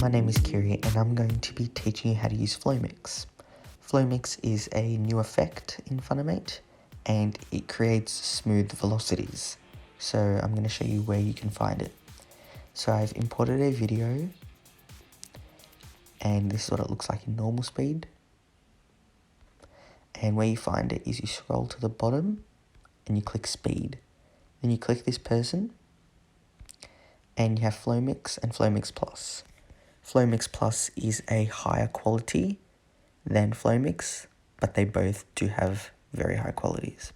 my name is Kyri and I'm going to be teaching you how to use Flow Mix. Flow Mix is a new effect in Funimate and it creates smooth velocities. So I'm going to show you where you can find it. So I've imported a video and this is what it looks like in normal speed. And where you find it is you scroll to the bottom and you click speed. Then you click this person and you have Flow Mix and Flow Mix Plus. Flow Mix Plus is a higher quality than Flow Mix, but they both do have very high qualities.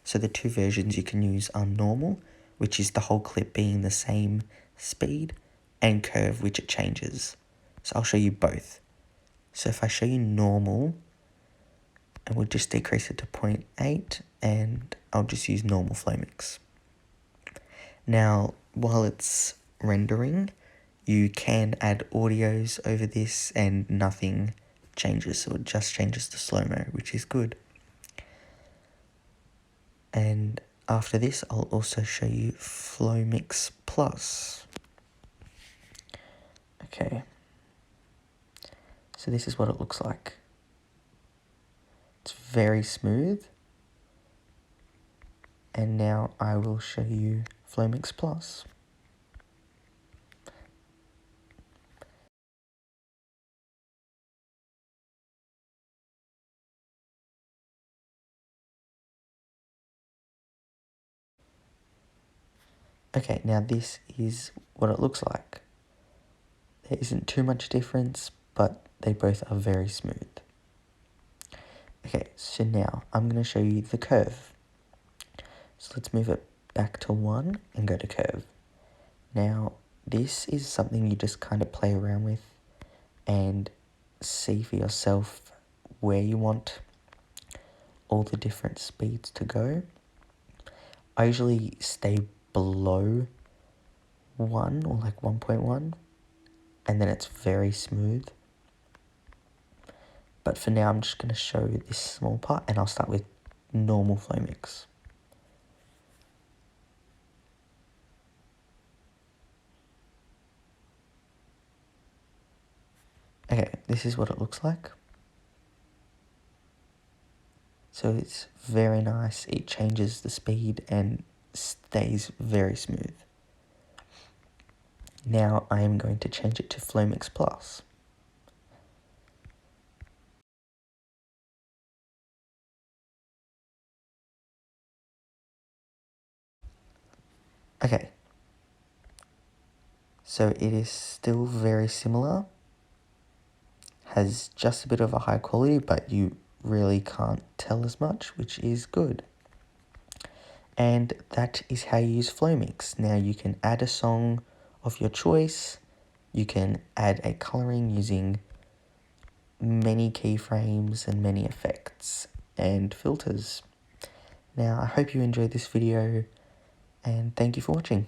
So the two versions you can use are normal, which is the whole clip being the same speed, and curve, which it changes. So I'll show you both. So if I show you normal, and we'll just decrease it to 0.8, and I'll just use normal Flow Mix. Now, while it's rendering, you can add audios over this and nothing changes, so it just changes to slow-mo, which is good. And after this, I'll also show you Flow Mix Plus. Okay, so this is what it looks like. It's very smooth. And now I will show you Flow Mix Plus. Okay, now this is what it looks like. There isn't too much difference, but they both are very smooth. Okay, so now I'm going to show you the curve. So let's move it back to 1 and go to curve. Now, this is something you just kind of play around with and see for yourself where you want all the different speeds to go. I usually stay below 1 or like 1.1 and then it's very smooth. But for now I'm just going to show this small part and I'll start with normal Flow Mix. Okay, this is what it looks like. So it's very nice, it changes the speed and stays very smooth. Now I am going to change it to Flow Mix Plus. Okay, so it is still very similar, has just a bit of a high quality, but you really can't tell as much, which is good. And that is how you use Flow Mix. Now you can add a song of your choice, you can add a coloring using many keyframes and many effects and filters. Now I hope you enjoyed this video and thank you for watching.